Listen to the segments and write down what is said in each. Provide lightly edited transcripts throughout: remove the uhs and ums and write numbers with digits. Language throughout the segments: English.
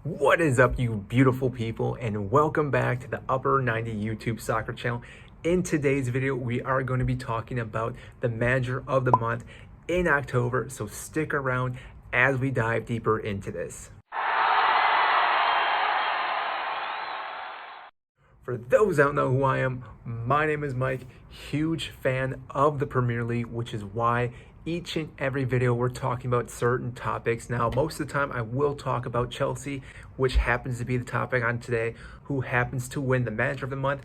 What is up, you beautiful people, and welcome back to the Upper 90 YouTube soccer channel. In today's video, we are going to be talking about the manager of the month in October, so stick around as we dive deeper into this. For those that don't know who I am, my name is Mike, huge fan of the Premier League, which is why each and every video we're talking about certain topics. Now, most of the time I will talk about Chelsea, which happens to be the topic on today. Who happens to win the manager of the month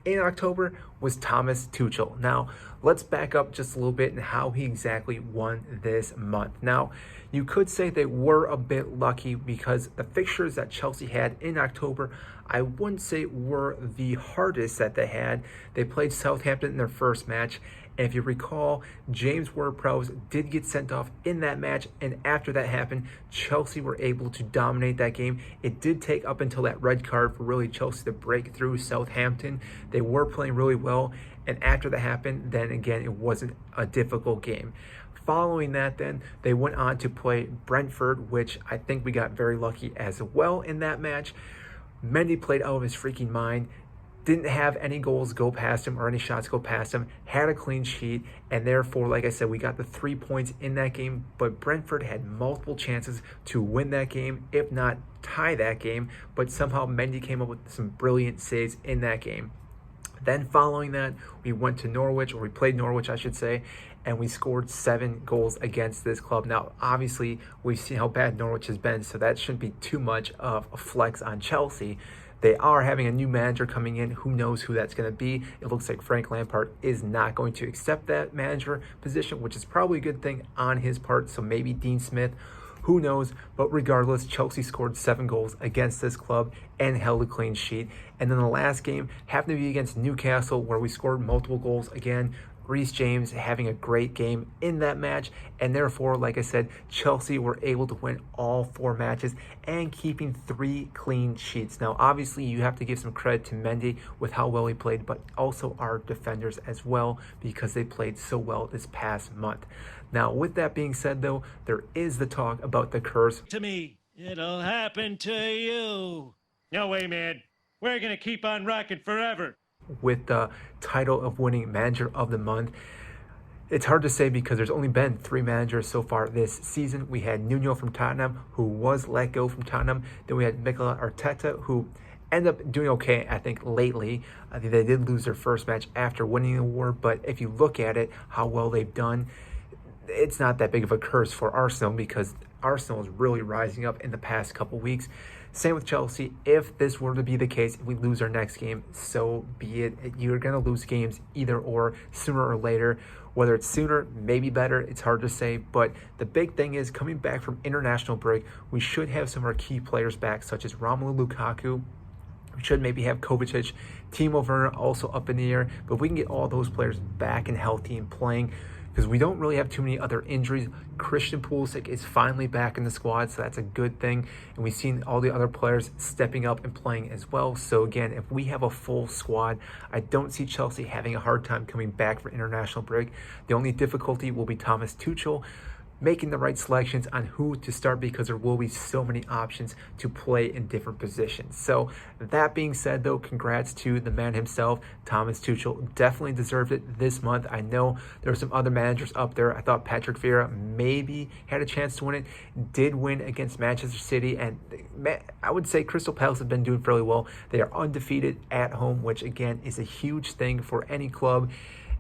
in October was Thomas Tuchel. Now, let's back up just a little bit and how he exactly won this month. Now, you could say they were a bit lucky because the fixtures that Chelsea had in October, I wouldn't say were the hardest that they had. They played Southampton in their first match. And if you recall, James Ward-Prowse did get sent off in that match, and after that happened, Chelsea were able to dominate that game. It did take up until that red card for really Chelsea to break through Southampton. They were playing really well, and after that happened, then again, it wasn't a difficult game. Following that, then, they went on to play Brentford, which I think we got very lucky as well in that match. Mendy played out of his freaking mind. Didn't have any goals go past him or any shots go past him, had a clean sheet, and therefore, like I said, we got the 3 points in that game, but Brentford had multiple chances to win that game, if not tie that game, but somehow Mendy came up with some brilliant saves in that game. Then following that, we went to Norwich, or we played Norwich, I should say, and we scored 7 goals against this club. Now, obviously, we've seen how bad Norwich has been, so that shouldn't be too much of a flex on Chelsea. They are having a new manager coming in. Who knows who that's going to be? It looks like Frank Lampard is not going to accept that manager position, which is probably a good thing on his part. So maybe Dean Smith, who knows? But regardless, Chelsea scored 7 goals against this club and held a clean sheet. And then the last game happened to be against Newcastle, where we scored multiple goals again. Reece James having a great game in that match, and therefore, like I said, Chelsea were able to win all 4 matches and keeping 3 clean sheets. Now, obviously, you have to give some credit to Mendy with how well he played, but also our defenders as well, because they played so well this past month. Now, with that being said, though, there is the talk about the curse. To me, it'll happen to you. No way, man. We're going to keep on rocking forever. With the title of winning manager of the month. It's hard to say because there's only been 3 managers so far this season. We had Nuno from Tottenham, who was let go from Tottenham. Then we had Mikel Arteta, who ended up doing okay, I think, lately. I think they did lose their first match after winning the award, but if you look at it, how well they've done, it's not that big of a curse for Arsenal because Arsenal is really rising up in the past couple weeks. Same with Chelsea. If this were to be the case, if we lose our next game, so be it. You're going to lose games either or, sooner or later. Whether it's sooner, maybe better, it's hard to say. But the big thing is, coming back from international break, we should have some of our key players back, such as Romelu Lukaku. We should maybe have Kovacic, Timo Werner also up in the air. But we can get all those players back and healthy and playing, because we don't really have too many other injuries. Christian Pulisic is finally back in the squad, so that's a good thing. And we've seen all the other players stepping up and playing as well. So again, if we have a full squad, I don't see Chelsea having a hard time coming back for international break. The only difficulty will be Thomas Tuchel making the right selections on who to start, because there will be so many options to play in different positions. So that being said, though, congrats to the man himself, Thomas Tuchel. Definitely deserved it this month. I know there were some other managers up there. I thought Patrick Vieira maybe had a chance to win it. Did win against Manchester City, and I would say Crystal Palace have been doing fairly well. They are undefeated at home, which again is a huge thing for any club.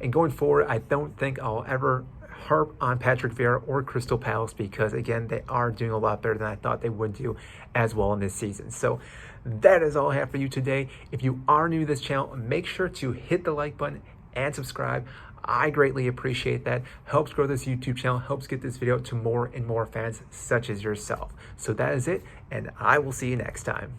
And going forward, I don't think I'll ever harp on Patrick Vieira or Crystal Palace, because again, they are doing a lot better than I thought they would do as well in this season. So that is all I have for you today. If you are new to this channel, make sure to hit the like button and subscribe. I greatly appreciate that. Helps grow this YouTube channel, helps get this video to more and more fans such as yourself. So that is it, and I will see you next time.